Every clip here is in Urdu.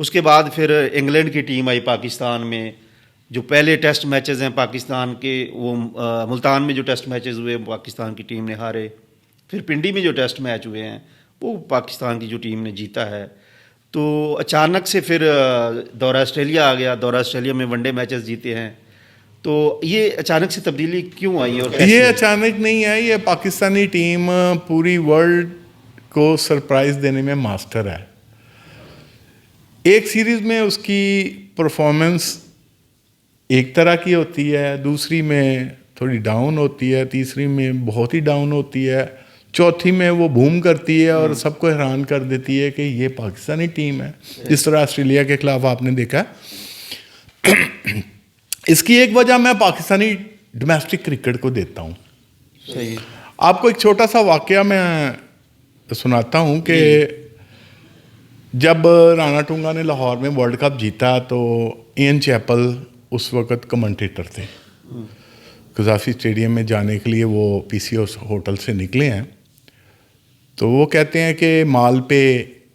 اس کے بعد پھر انگلینڈ کی ٹیم آئی پاکستان میں. جو پہلے ٹیسٹ میچز ہیں پاکستان کے وہ ملتان میں جو ٹیسٹ میچز ہوئے پاکستان کی ٹیم نے ہارے. پھر پنڈی میں جو ٹیسٹ میچ ہوئے ہیں وہ پاکستان کی جو ٹیم نے جیتا ہے. تو اچانک سے پھر دورہ آسٹریلیا آ گیا. دورہ آسٹریلیا میں ون ڈے میچز جیتے ہیں. تو یہ اچانک سے تبدیلی کیوں آئی؟ اور یہ اچانک نہیں ہے, یہ پاکستانی ٹیم پوری ورلڈ کو سرپرائز دینے میں ماسٹر ہے. ایک سیریز میں اس کی پرفارمنس ایک طرح کی ہوتی ہے, دوسری میں تھوڑی ڈاؤن ہوتی ہے, تیسری میں بہت ہی ڈاؤن ہوتی ہے, چوتھی میں وہ بوم کرتی ہے اور سب کو حیران کر دیتی ہے کہ یہ پاکستانی ٹیم ہے, جس طرح آسٹریلیا کے خلاف آپ نے دیکھا. اس کی ایک وجہ میں پاکستانی ڈومیسٹک کرکٹ کو دیتا ہوں. صحیح. آپ کو ایک چھوٹا سا واقعہ میں سناتا ہوں کہ جب رانا ٹونگا نے لاہور میں ورلڈ کپ جیتا تو این چیپل اس وقت کمنٹیٹر تھے. قذافی اسٹیڈیم میں جانے کے لیے وہ پی سی او ہوٹل سے نکلے ہیں, تو وہ کہتے ہیں کہ مال پہ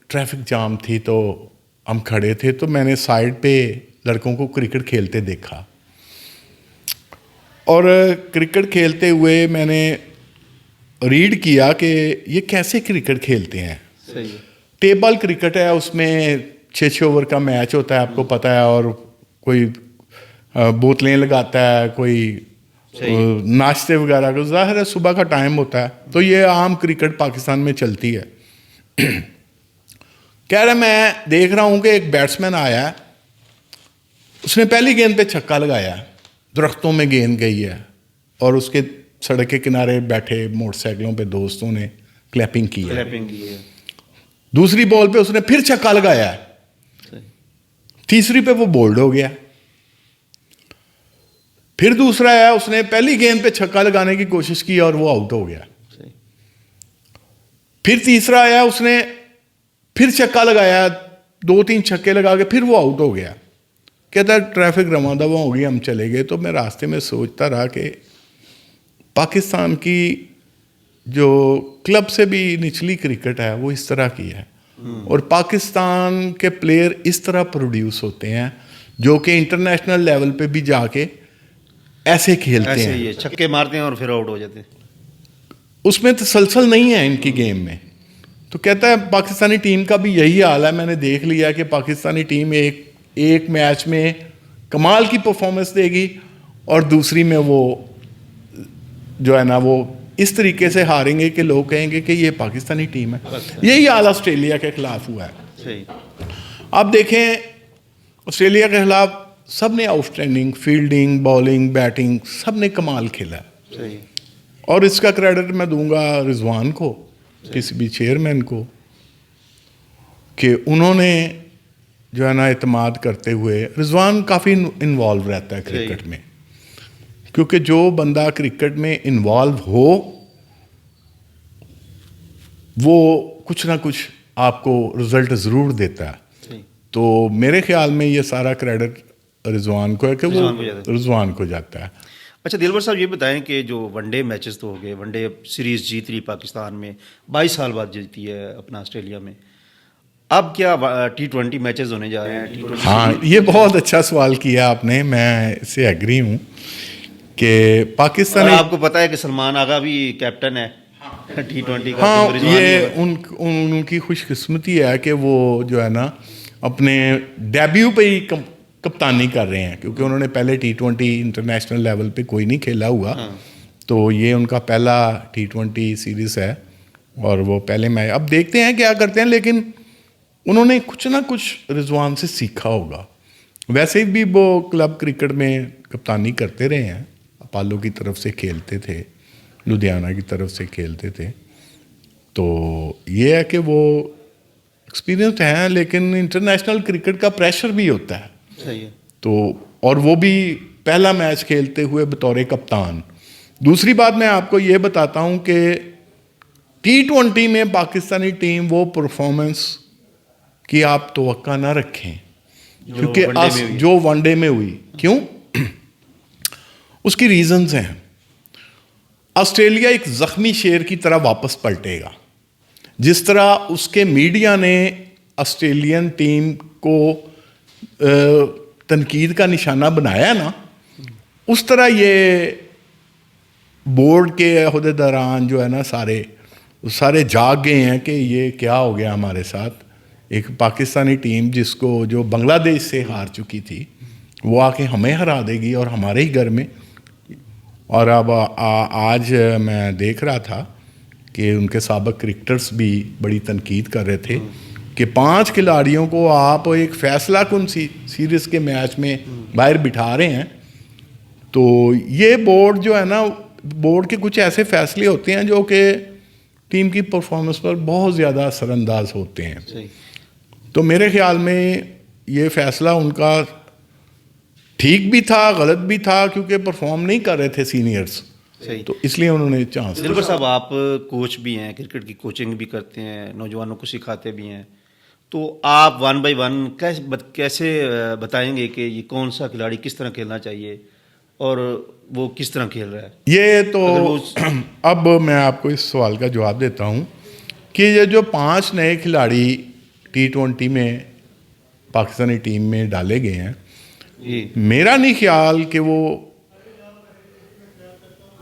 ٹریفک جام تھی تو ہم کھڑے تھے, تو میں نے سائڈ پہ لڑکوں کو کرکٹ کھیلتے دیکھا, اور کرکٹ کھیلتے ہوئے میں نے ریڈ کیا کہ یہ کیسے کرکٹ کھیلتے ہیں. صحیح. ٹیبل کرکٹ ہے, اس میں 6 اوور کا میچ ہوتا ہے, آپ کو پتہ ہے, اور کوئی بوتلیں لگاتا ہے, کوئی ناشتے وغیرہ کا, ظاہر ہے صبح کا ٹائم ہوتا ہے, تو یہ عام کرکٹ پاکستان میں چلتی ہے. کہہ رہا میں دیکھ رہا ہوں کہ ایک بیٹسمین آیا ہے, اس نے پہلی گیند پہ چھکا لگایا, درختوں میں گیند گئی ہے, اور اس کے سڑک کے کنارے بیٹھے موٹر سائیکلوں پہ دوستوں نے کلیپنگ کی ہے. دوسری بال پہ اس نے پھر چھکا لگایا ہے, تیسری پہ وہ بولڈ ہو گیا. پھر دوسرا ہے, اس نے پہلی گیند پہ چھکا لگانے کی کوشش کی اور وہ آؤٹ ہو گیا. پھر تیسرا آیا, اس نے پھر چھکا لگایا, 2-3 چھکے لگا کے پھر وہ آؤٹ ہو گیا. کہتا ہے ٹریفک رواں دواں ہو گئی, ہم چلے گئے. تو میں راستے میں سوچتا رہا کہ پاکستان کی جو کلب سے بھی نچلی کرکٹ ہے وہ اس طرح کی ہے, اور پاکستان کے پلیئر اس طرح پروڈیوس ہوتے ہیں جو کہ انٹرنیشنل لیول پہ بھی جا کے ایسے کھیلتے ہیں, چھکے مارتے ہیں اور پھر آؤٹ ہو جاتے ہیں. اس میں تسلسل نہیں ہے ان کی گیم میں. تو کہتا ہے پاکستانی ٹیم کا بھی یہی حال ہے. میں نے دیکھ لیا کہ پاکستانی ٹیم ایک میچ میں کمال کی پرفارمنس دے گی, اور دوسری میں وہ جو ہے نا وہ اس طریقے سے ہاریں گے کہ لوگ کہیں گے کہ یہ پاکستانی ٹیم ہے. یہی حال آسٹریلیا کے خلاف ہوا ہے. آپ دیکھیں آسٹریلیا کے خلاف سب نے outstanding fielding, bowling, batting سب نے کمال کھیلا. اور اس کا کریڈٹ میں دوں گا رضوان کو, کسی بھی چیئرمین کو, کہ انہوں نے جو ہے نا اعتماد کرتے ہوئے. رضوان کافی انوالو رہتا ہے کرکٹ میں, کیونکہ جو بندہ کرکٹ میں انوالو ہو وہ کچھ نہ کچھ آپ کو رزلٹ ضرور دیتا ہے. تو میرے خیال میں یہ سارا کریڈٹ رضوان کو ہے کہ وہ رضوان کو جاتا ہے. اچھا دلبر صاحب یہ بتائیں کہ جو ون ڈے میچز تو ہو گئے, ون ڈے سیریز جیت رہی پاکستان میں, 22 سال بعد جیتی ہے اپنا آسٹریلیا میں. اب کیا T20 میچز ہونے جا رہے ہیں؟ ہاں یہ بہت اچھا سوال کیا آپ نے, میں اس سے ایگری ہوں کہ پاکستان, آپ کو پتہ ہے کہ سلمان آغا بھی کیپٹن ہے T20 کا. ہاں یہ ان کی خوش قسمتی ہے کہ وہ جو ہے نا اپنے ڈیبیو پہ ہی کپتانی کر رہے ہیں, کیونکہ انہوں نے پہلے T20 انٹرنیشنل لیول پہ کوئی نہیں کھیلا ہوا. تو یہ ان کا پہلا T20 سیریز ہے, اور وہ پہلے میں اب دیکھتے ہیں کیا کرتے ہیں. لیکن انہوں نے کچھ نہ کچھ رضوان سے سیکھا ہوگا. ویسے بھی وہ کلب کرکٹ میں کپتانی کرتے رہے ہیں, اپالو کی طرف سے کھیلتے تھے, لدھیانہ کی طرف سے کھیلتے تھے. تو یہ ہے کہ وہ ایکسپیرینسڈ ہیں, لیکن انٹرنیشنل کرکٹ کا پریشر بھی ہوتا ہے. تو اور وہ بھی پہلا میچ کھیلتے ہوئے بطور کپتان. دوسری بات میں آپ کو یہ بتاتا ہوں کہ T20 میں پاکستانی ٹیم وہ پرفارمنس کی آپ توقع نہ رکھیں, کیونکہ جو ون ڈے میں ہوئی. کیوں؟ اس کی ریزنز ہیں. آسٹریلیا ایک زخمی شیر کی طرح واپس پلٹے گا. جس طرح اس کے میڈیا نے آسٹریلین ٹیم کو تنقید کا نشانہ بنایا نا, اس طرح یہ بورڈ کے عہدیداران جو ہے نا سارے جاگ گئے ہیں کہ یہ کیا ہو گیا ہمارے ساتھ. ایک پاکستانی ٹیم جس کو جو بنگلہ دیش سے ہار چکی تھی وہ آ کے ہمیں ہرا دے گی اور ہمارے ہی گھر میں. اور اب آج میں دیکھ رہا تھا کہ ان کے سابق کرکٹرز بھی بڑی تنقید کر رہے تھے کہ 5 کھلاڑیوں کو آپ ایک فیصلہ کن سیریز کے میچ میں باہر بٹھا رہے ہیں. تو یہ بورڈ جو ہے نا, بورڈ کے کچھ ایسے فیصلے ہوتے ہیں جو کہ ٹیم کی پرفارمنس پر بہت زیادہ اثر انداز ہوتے ہیں. تو میرے خیال میں یہ فیصلہ ان کا ٹھیک بھی تھا, غلط بھی تھا, کیونکہ پرفارم نہیں کر رہے تھے سینئرز, تو اس لیے انہوں نے چانس. دلبر صاحب, آپ کوچ بھی ہیں, کرکٹ کی کوچنگ بھی کرتے ہیں, نوجوانوں کو سکھاتے بھی ہیں, تو آپ 1 بائی 1 کیسے بتائیں گے کہ یہ کون سا کھلاڑی کس طرح کھیلنا چاہیے اور وہ کس طرح کھیل رہا ہے؟ یہ تو اب میں آپ کو اس سوال کا جواب دیتا ہوں کہ یہ جو 5 نئے کھلاڑی T20 میں پاکستانی ٹیم میں ڈالے گئے ہیں, میرا نہیں خیال کہ وہ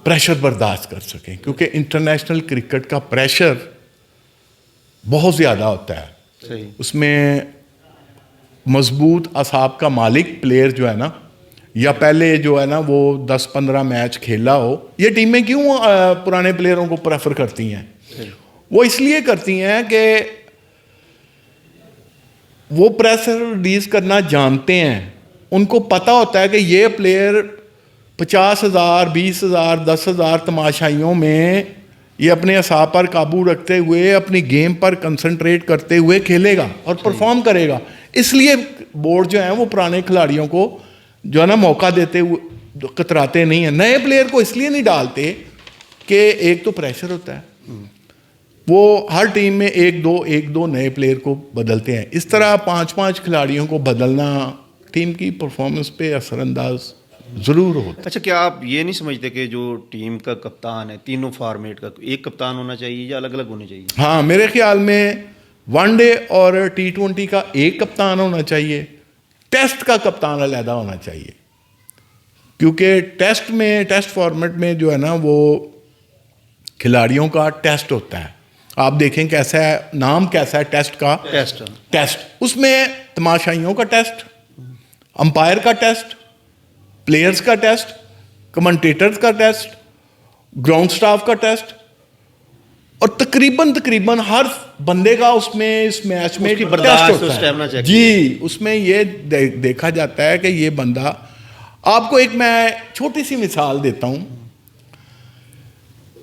پریشر برداشت کر سکیں, کیونکہ انٹرنیشنل کرکٹ کا پریشر بہت زیادہ ہوتا ہے. اس میں مضبوط اعصاب کا مالک پلیئر جو ہے نا, یا پہلے جو ہے نا وہ 10-15 میچ کھیلا ہو. یہ ٹیمیں کیوں پرانے پلیئروں کو پریفر کرتی ہیں؟ وہ اس لیے کرتی ہیں کہ وہ پریشر ریلیز کرنا جانتے ہیں. ان کو پتہ ہوتا ہے کہ یہ پلیئر 50,000 20,000 10,000 تماشائیوں میں یہ اپنے اعصاب پر قابو رکھتے ہوئے اپنی گیم پر کنسنٹریٹ کرتے ہوئے کھیلے گا اور پرفارم کرے گا. اس لیے بورڈ جو ہیں وہ پرانے کھلاڑیوں کو جو ہے نا موقع دیتے ہوئے کتراتے نہیں ہیں. نئے پلیئر کو اس لیے نہیں ڈالتے کہ ایک تو پریشر ہوتا ہے, وہ ہر ٹیم میں ایک دو نئے پلیئر کو بدلتے ہیں. اس طرح 5 کھلاڑیوں کو بدلنا ٹیم کی پرفارمنس پہ اثر انداز ضرور ہوتا ہے. اچھا, کیا آپ یہ نہیں سمجھتے کہ جو ٹیم کا کپتان ہے, تینوں فارمیٹ کا ایک کپتان ہونا چاہیے یا الگ الگ ہونے چاہیے؟ ہاں, میرے خیال میں ون ڈے اور T20 کا ایک کپتان ہونا چاہیے, ٹیسٹ کا کپتان علیحدہ ہونا چاہیے. کیونکہ ٹیسٹ فارمیٹ میں جو ہے نا وہ کھلاڑیوں کا ٹیسٹ ہوتا ہے. آپ دیکھیں کیسا ہے, نام کیسا ہے ٹیسٹ کا, ٹیسٹ. اس میں تماشائیوں کا ٹیسٹ, امپائر کا ٹیسٹ, پلیئرز کا ٹیسٹ, کمنٹیٹرز کا ٹیسٹ, گراؤنڈ سٹاف کا ٹیسٹ, اور تقریباً ہر بندے کا اس میچ میں ٹیسٹ ہوتا ہے. جی, اس میں یہ دیکھا جاتا ہے کہ یہ بندہ, آپ کو ایک میں چھوٹی سی مثال دیتا ہوں.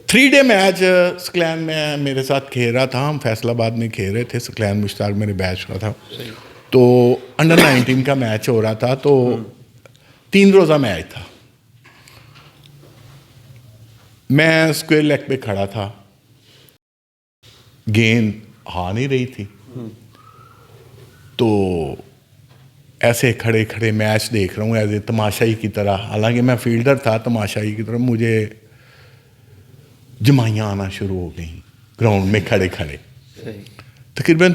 3 ڈے میچ سکلین میں میرے ساتھ کھیل رہا تھا, ہم فیصل آباد میں کھیل رہے تھے, سکلین مشتاق میرے بیچ کا تھا. تو انڈر 19 کا میچ ہو رہا تھا, تو 3 روزہ میچ تھا. میں اسکوئر لیگ پہ کھڑا تھا, گیند آ نہیں رہی تھی, تو ایسے کھڑے میچ دیکھ رہا ہوں ایز اے تماشائی کی طرح. حالانکہ میں فیلڈر تھا, تماشائی کی طرح مجھے جمائیاں آنا شروع ہو گئیں گراؤنڈ میں کھڑے. تقریباً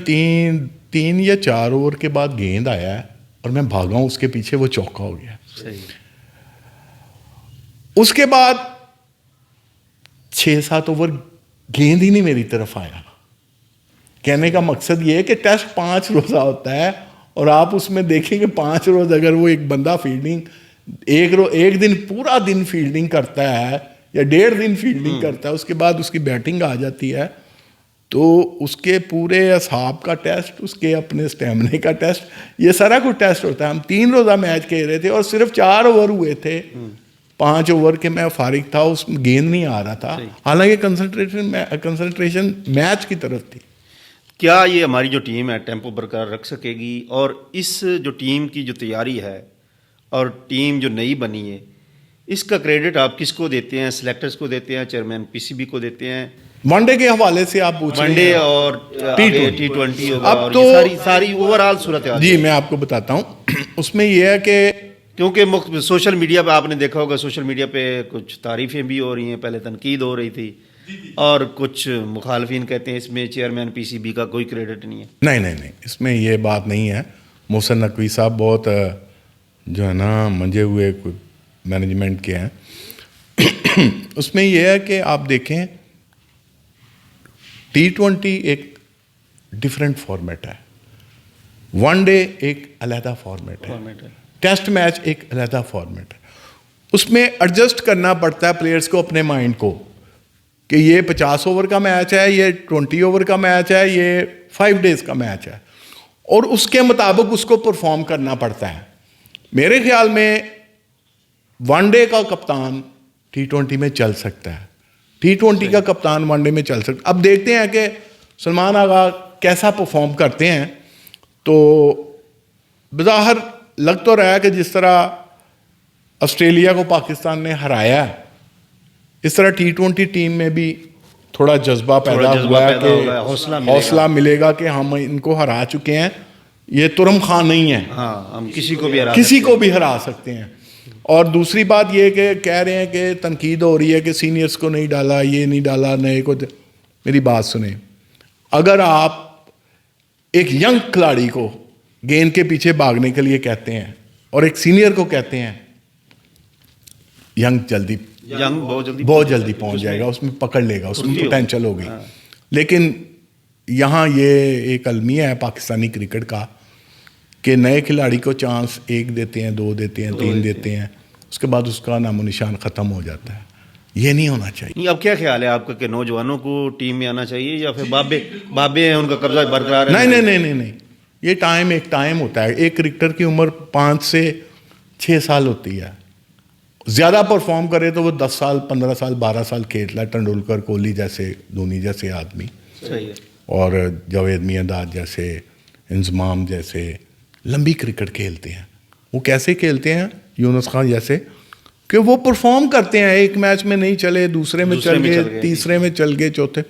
3 یا 4 اوور کے بعد گیند آیا ہے اور میں بھاگا ہوں اس کے پیچھے, وہ چوکا ہو گیا. اس کے بعد 6-7 اوور گیند ہی نہیں میری طرف آیا. کہنے کا مقصد یہ ہے کہ ٹیسٹ 5 روزہ ہوتا ہے, اور آپ اس میں دیکھیں کہ 5 روز اگر وہ ایک بندہ فیلڈنگ ایک دن پورا دن فیلڈنگ کرتا ہے یا 1.5 دن فیلڈنگ کرتا ہے, اس کے بعد اس کی بیٹنگ آ جاتی ہے, تو اس کے پورے اصحاب کا ٹیسٹ, اس کے اپنے سٹیمنے کا ٹیسٹ, یہ سارا کچھ ٹیسٹ ہوتا ہے. ہم 3 روزہ میچ کھیل رہے تھے اور صرف 4 اوور ہوئے تھے, 5 اوور کے میں فارغ تھا, اس میں گیند نہیں آ رہا تھا, حالانکہ کنسنٹریشن میچ کی طرف تھی. کیا یہ ہماری جو ٹیم ہے ٹیمپو برقرار رکھ سکے گی؟ اور اس جو ٹیم کی جو تیاری ہے اور ٹیم جو نئی بنی ہے, اس کا کریڈٹ آپ کس کو دیتے ہیں؟ سلیکٹرز کو دیتے ہیں, چیئرمین PCB کو دیتے ہیں؟ ون ڈے کے حوالے سے آپ پوچھ رہے ہیں, ون ڈے اور T20 ہوگا, اب اور تو ساری اوورآل صورت حال. جی, میں آپ کو بتاتا ہوں. اس میں یہ ہے کہ کیونکہ سوشل میڈیا پہ آپ نے دیکھا ہوگا, سوشل میڈیا پہ کچھ تعریفیں بھی ہو رہی ہیں, پہلے تنقید ہو رہی تھی, اور کچھ مخالفین کہتے ہیں اس میں چیئرمین پی سی بی کا کوئی کریڈٹ نہیں ہے. نہیں, اس میں یہ بات نہیں ہے. محسن نقوی صاحب بہت جو ہے نا منجے ہوئے مینجمنٹ کے ہیں. اس میں یہ ہے کہ آپ دیکھیں T20 ایک ڈیفرنٹ فارمیٹ ہے, ون ڈے ایک علیحدہ فارمیٹ ہے, ٹیسٹ میچ ایک علیحدہ فارمیٹ ہے. اس میں ایڈجسٹ کرنا پڑتا ہے پلیئرز کو اپنے مائنڈ کو کہ یہ 50 اوور کا میچ ہے, یہ 20 اوور کا میچ ہے, یہ 5 ڈیز کا میچ ہے, اور اس کے مطابق اس کو پرفارم کرنا پڑتا ہے. میرے خیال میں ون ڈے کا کپتان T20 میں چل سکتا ہے, T20 کا کپتان ون ڈے میں چل سکتا ہے. اب دیکھتے ہیں کہ سلمان آغا کیسا پرفارم کرتے ہیں. تو بظاہر لگ تو رہا ہے کہ جس طرح آسٹریلیا کو پاکستان نے ہرایا ہے, اس طرح T20 ٹیم میں بھی تھوڑا جذبہ پیدا ہوا ہے کہ حوصلہ ملے گا کہ ہم ان کو ہرا چکے ہیں, یہ ترم خان نہیں ہے, ہم کسی کو بھی ہرا سکتے ہیں. اور دوسری بات یہ کہ کہہ رہے ہیں کہ تنقید ہو رہی ہے کہ سینئرز کو نہیں ڈالا, یہ نہیں ڈالا, نئے کو. میری بات سنیں, اگر آپ ایک ینگ کھلاڑی کو گیند کے پیچھے بھاگنے کے لیے کہتے ہیں اور ایک سینئر کو کہتے ہیں, ینگ بہت جلدی پہنچ جائے گا, اس میں پکڑ لے گا, اس میں پوٹینشل ہوگی. لیکن یہاں یہ ایک المیہ ہے پاکستانی کرکٹ کا کہ نئے کھلاڑی کو چانس 1 دیتے ہیں, 2 دیتے ہیں, 3 دیتے ہیں, اس کے بعد اس کا نام و نشان ختم ہو جاتا ہے. یہ نہیں ہونا چاہیے. اب کیا خیال ہے آپ کا کہ نوجوانوں کو ٹیم میں آنا چاہیے یا پھر بابے ہیں ان کا قبضہ برقرار ہے؟ نہیں, یہ ایک ٹائم ہوتا ہے. ایک کرکٹر کی عمر 5 سے 6 سال ہوتی ہے. زیادہ پرفارم کرے تو وہ 10 سال 15 سال 12 سال کھیلتا ہے. ٹنڈولکر, کوہلی جیسے, دھونی جیسے آدمی, صحیح ہے, اور جاوید میانداد جیسے, انضمام جیسے لمبی کرکٹ کھیلتے ہیں. وہ کیسے کھیلتے ہیں؟ یونس خان جیسے, کہ وہ پرفارم کرتے ہیں. ایک میچ میں نہیں چلے, دوسرے میں چل گئے, تیسرے میں چل گئے, چوتھے.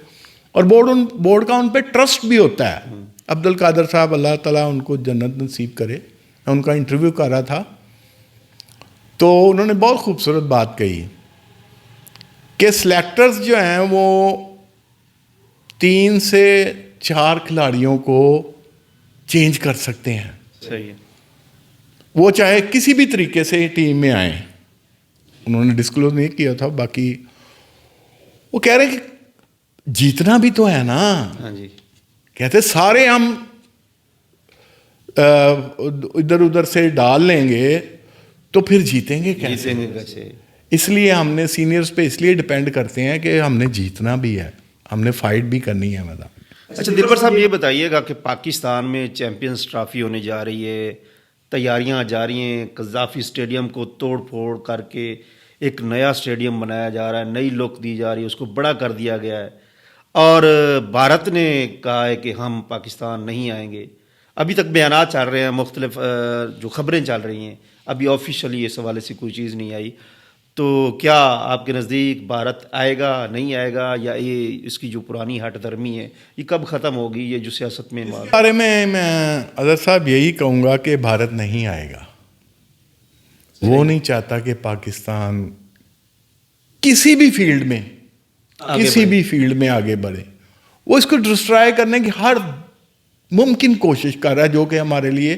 اور بورڈ کا ان پہ ٹرسٹ بھی ہوتا ہے. عبد القادر صاحب, اللہ تعالیٰ ان کو جنت نصیب کرے, میں ان کا انٹرویو کر رہا تھا تو انہوں نے بہت خوبصورت بات کہی کہ سلیکٹرز جو ہیں وہ 3 سے 4 کھلاڑیوں کو چینج کر سکتے ہیں. صحیح ہے, وہ چاہے کسی بھی طریقے سے ٹیم میں آئیں. انہوں نے ڈسکلوز نہیں کیا تھا, باقی وہ کہہ رہے ہیں کہ جیتنا بھی تو ہے نا. ہاں جی, کہتے سارے ہم ادھر ادھر سے ڈال لیں گے تو پھر جیتیں گے کیسے؟ اس لیے ہم نے سینئرز پہ اس لیے ڈیپینڈ کرتے ہیں کہ ہم نے جیتنا بھی ہے, ہم نے فائٹ بھی کرنی ہے میدان. اچھا دلبر صاحب, یہ بتائیے گا کہ پاکستان میں چیمپئنز ٹرافی ہونے جا رہی ہے, تیاریاں جاری ہیں, قذافی اسٹیڈیم کو توڑ پھوڑ کر کے ایک نیا اسٹیڈیم بنایا جا رہا ہے, نئی لک دی جا رہی ہے, اس کو بڑا کر دیا گیا ہے, اور بھارت نے کہا ہے کہ ہم پاکستان نہیں آئیں گے. ابھی تک بیانات چل رہے ہیں, مختلف جو خبریں چل رہی ہیں, ابھی آفیشلی اس حوالے سے کوئی چیز نہیں آئی. تو کیا آپ کے نزدیک بھارت آئے گا, نہیں آئے گا, یا یہ اس کی جو پرانی ہٹ درمی ہے یہ کب ختم ہوگی, یہ جو سیاست میں بارے میں اظہر صاحب یہی کہوں گا کہ بھارت نہیں آئے گا. وہ نہیں چاہتا کہ پاکستان کسی بھی فیلڈ میں آگے بڑھے. وہ اس کو ڈسٹرائے کرنے کی ہر ممکن کوشش کر رہا ہے, جو کہ ہمارے لیے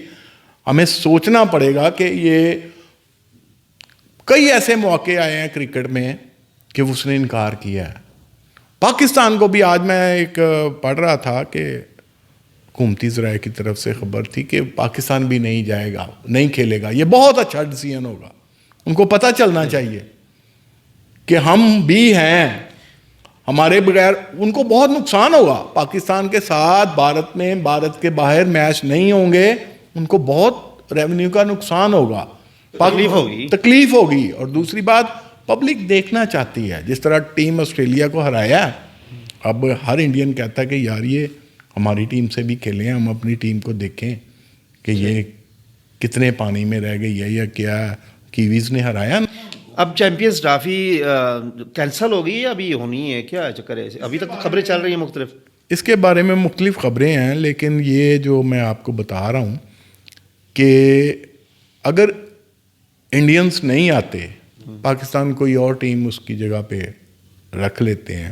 ہمیں سوچنا پڑے گا کہ یہ کئی ایسے موقع آئے ہیں کرکٹ میں کہ اس نے انکار کیا ہے. پاکستان کو بھی آج میں ایک پڑھ رہا تھا کہ حکومتی ذرائع کی طرف سے خبر تھی کہ پاکستان بھی نہیں جائے گا, نہیں کھیلے گا. یہ بہت اچھا ڈیسیژن ہوگا. ان کو پتہ چلنا چاہیے کہ ہم بھی ہیں, ہمارے بغیر ان کو بہت نقصان ہوگا. پاکستان کے ساتھ بھارت میں, بھارت کے باہر میچ نہیں ہوں گے, ان کو بہت ریونیو کا نقصان ہوگا, تکلیف ہوگی. اور دوسری بات, پبلک دیکھنا چاہتی ہے. جس طرح ٹیم آسٹریلیا کو ہرایا, اب ہر انڈین کہتا ہے کہ یار یہ ہماری ٹیم سے بھی کھیلیں, ہم اپنی ٹیم کو دیکھیں کہ یہ کتنے پانی میں رہ گئی ہے یا کیا. کیویز نے ہرایا. اب چیمپئنز ٹرافی کینسل ہو گئی ہے, ابھی ہونی ہے, کیا چکر ہے؟ ابھی تک خبریں چل رہی ہیں مختلف, اس کے بارے میں مختلف خبریں ہیں, لیکن یہ جو میں آپ کو بتا رہا ہوں کہ اگر انڈینز نہیں آتے, پاکستان کوئی اور ٹیم اس کی جگہ پہ رکھ لیتے ہیں,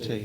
صحیح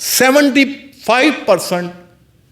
75%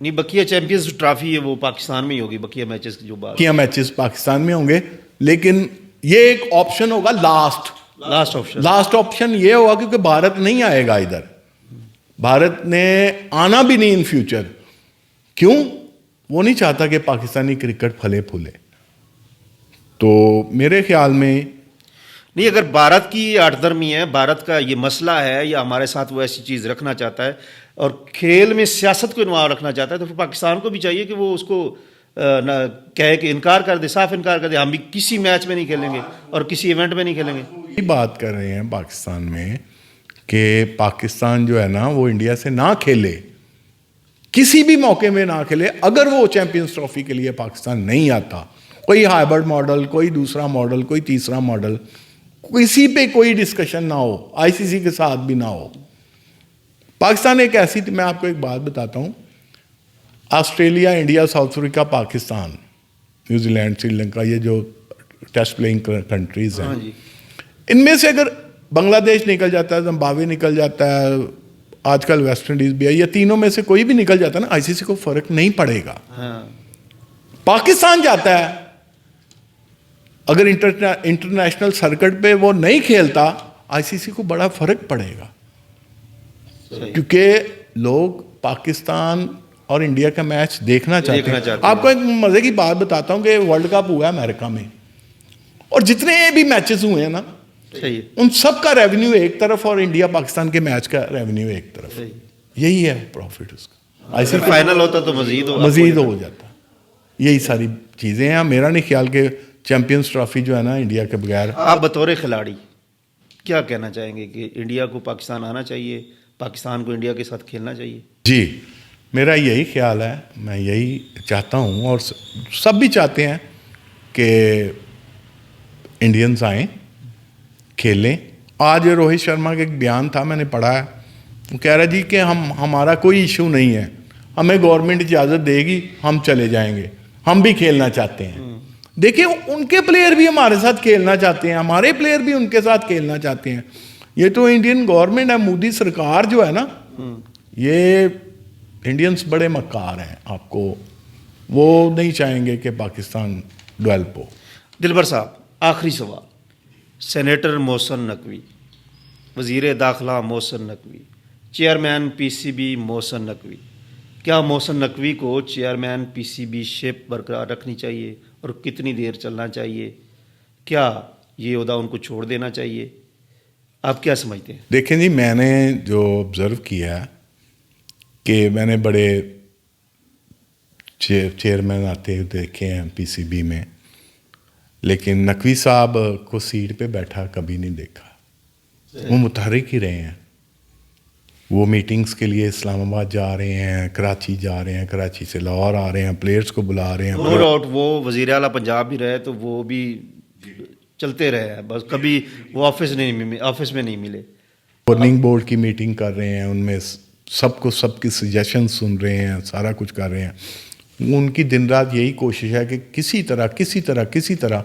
نہیں بقیہ چیمپئنز ٹرافی ہے وہ پاکستان میں ہی ہوگی، بقیہ میچز کی جو بات کیا میچز پاکستان میں ہوں گے، لیکن یہ ایک آپشن ہوگا لاسٹ آپشن لاسٹ آپشن یہ ہوگا، کیونکہ بھارت نہیں آئے گا ادھر، بھارت نے آنا بھی نہیں ان فیوچر۔ کیوں؟ وہ نہیں چاہتا کہ پاکستانی کرکٹ پھلے پھولے۔ تو میرے خیال میں نہیں، اگر بھارت کی آٹھ درمی ہے، بھارت کا یہ مسئلہ ہے یا ہمارے ساتھ وہ ایسی چیز رکھنا چاہتا ہے اور کھیل میں سیاست کو انوالو رکھنا چاہتا ہے، تو پھر پاکستان کو بھی چاہیے کہ وہ اس کو کہے کہ انکار کر دے، صاف انکار کر دے، ہم بھی کسی میچ میں نہیں کھیلیں گے اور کسی ایونٹ میں نہیں کھیلیں گے۔ یہ بات کر رہے ہیں پاکستان میں کہ پاکستان جو ہے نا وہ انڈیا سے نہ کھیلے، کسی بھی موقع میں نہ کھیلے، اگر وہ چیمپئنز ٹرافی کے لیے پاکستان نہیں آتا، کوئی ہائبرڈ ماڈل، کوئی دوسرا ماڈل، کوئی تیسرا ماڈل، کسی پہ کوئی ڈسکشن نہ ہو، آئی سی سی کے ساتھ بھی نہ ہو۔ پاکستان ایک ایسی، میں آپ کو ایک بات بتاتا ہوں، Australia, India, South Africa, Pakistan, New Zealand, Sri Lanka, یہ جو ٹیسٹ پلئنگ کنٹریز ہیں، ان میں سے اگر بنگلہ دیش نکل جاتا ہے، زمبابوے نکل جاتا ہے، آج کل ویسٹ انڈیز بھی ہے، یہ تینوں میں سے کوئی بھی نکل جاتا ہے نا، آئی سی سی کو فرق نہیں پڑے گا۔ پاکستان جاتا ہے، اگر انٹرنیشنل سرکٹ پہ وہ نہیں کھیلتا، آئی سی سی کو بڑا فرق پڑے گا، کیونکہ لوگ پاکستان اور انڈیا کا میچ دیکھنا چاہتے ہیں۔ آپ کو ایک مزے کی بات بتاتا ہوں کہ ورلڈ کپ ہوا ہے امریکہ میں، اور جتنے بھی میچز ہوئے ہیں نا، ان سب کا ریونیو ایک طرف اور انڈیا پاکستان کے میچ کا ریونیو ایک طرف، یہی ہے پروفٹ اس کا۔ ایسے فائنل ہوتا تو مزید ہو جاتا۔ یہی ساری چیزیں ہیں۔ میرا نہیں خیال کہ چیمپئنز ٹرافی جو ہے نا انڈیا کے بغیر۔ آپ بطور کھلاڑی کیا کہنا چاہیں گے کہ انڈیا کو پاکستان آنا چاہیے، پاکستان کو انڈیا کے ساتھ کھیلنا چاہیے؟ جی، میرا یہی خیال ہے، میں یہی چاہتا ہوں، اور سب بھی چاہتے ہیں کہ انڈینز آئیں، کھیلیں۔ آج روہت شرما کا ایک بیان تھا، میں نے پڑھا ہے، وہ کہہ رہا جی کہ ہمارا کوئی ایشو نہیں ہے، ہمیں گورنمنٹ اجازت دے گی، ہم چلے جائیں گے، ہم بھی کھیلنا چاہتے ہیں۔ دیکھیں، ان کے پلیئر بھی ہمارے ساتھ کھیلنا چاہتے ہیں، ہمارے پلیئر بھی ان کے ساتھ کھیلنا چاہتے ہیں۔ یہ تو انڈین گورنمنٹ ہے، مودی سرکار جو ہے نا، یہ انڈینز بڑے مکار ہیں، آپ کو وہ نہیں چاہیں گے کہ پاکستان ڈیولپ ہو۔ دلبر صاحب، آخری سوال، سینیٹر محسن نقوی، وزیر داخلہ Mohsin Naqvi, chairman P C B Mohsin Naqvi, کیا محسن نقوی کو چیئرمین پی سی بی شپ برقرار رکھنی چاہیے اور کتنی دیر چلنا چاہیے؟ کیا یہ عہدہ ان کو چھوڑ دینا چاہیے؟ آپ کیا سمجھتے ہیں؟ دیکھیں جی، میں نے جو آبزرو کیا ہے کہ میں نے بڑے چیئرمین آتے ہوئے دیکھے ہیں پی سی بی میں، لیکن نقوی صاحب کو سیٹ پہ بیٹھا کبھی نہیں دیکھا۔ وہ متحرک ہی رہے ہیں، وہ میٹنگز کے لیے اسلام آباد جا رہے ہیں، کراچی جا رہے ہیں، کراچی سے لاہور آ رہے ہیں، پلیئرز کو بلا رہے ہیں۔ نو ڈاؤٹ وہ وزیر اعلیٰ پنجاب بھی رہے تو وہ بھی چلتے رہے ہیں، بس کبھی وہ آفس میں نہیں ملے۔ گورننگ بورڈ کی میٹنگ کر رہے ہیں، ان میں سب کی سجیشن سن رہے ہیں، سارا کچھ کر رہے ہیں۔ ان کی دن رات یہی کوشش ہے کہ کسی طرح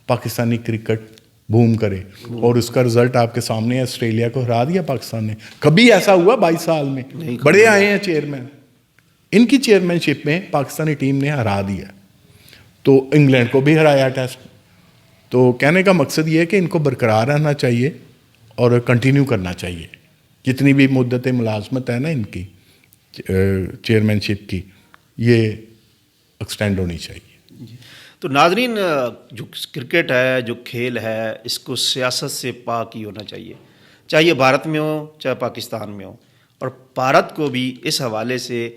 پاکستانی کرکٹ بوم کرے، اور اس کا رزلٹ آپ کے سامنے ہے، آسٹریلیا کو ہرا دیا پاکستان نے۔ کبھی ایسا ہوا 22 سال میں؟ بڑے آئے ہیں چیئرمین، ان کی چیئرمین شپ میں پاکستانی ٹیم نے ہرا دیا، تو انگلینڈ کو بھی ہرایا ٹیسٹ۔ تو کہنے کا مقصد یہ ہے کہ ان کو برقرار رہنا چاہیے اور کنٹینیو کرنا چاہیے، جتنی بھی مدت ملازمت ہے نا ان کی چیئرمین شپ کی، یہ ایکسٹینڈ ہونی چاہیے۔ تو ناظرین، جو کرکٹ ہے، جو کھیل ہے، اس کو سیاست سے پاک ہی ہونا چاہیے، چاہے بھارت میں ہو چاہے پاکستان میں ہو، اور بھارت کو بھی اس حوالے سے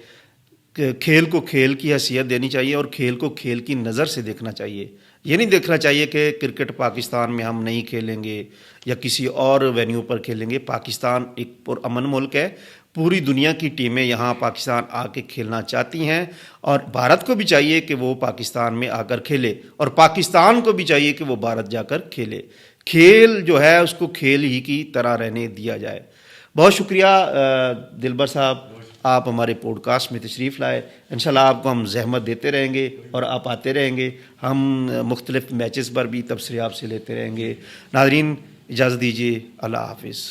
کھیل کو کھیل کی حیثیت دینی چاہیے اور کھیل کو کھیل کی نظر سے دیکھنا چاہیے. یہ نہیں دیکھنا چاہیے کہ کرکٹ پاکستان میں ہم نہیں کھیلیں گے یا کسی اور وینیو پر کھیلیں گے. پاکستان ایک پرامن ملک ہے. پوری دنیا کی ٹیمیں یہاں پاکستان آ کے کھیلنا چاہتی ہیں اور بھارت کو بھی چاہیے کہ وہ پاکستان میں آ کر کھیلے اور پاکستان کو بھی چاہیے کہ وہ بھارت جا کر کھیلے. کھیل جو ہے اس کو کھیل ہی کی طرح رہنے دیا جائے. بہت شکریہ دلبر صاحب، آپ ہمارے پوڈ کاسٹ میں تشریف لائے. انشاءاللہ آپ کو ہم زحمت دیتے رہیں گے اور آپ آتے رہیں گے. ہم مختلف میچز پر بھی تبصرے آپ سے لیتے رہیں گے. ناظرین اجازت دیجیے، اللہ حافظ.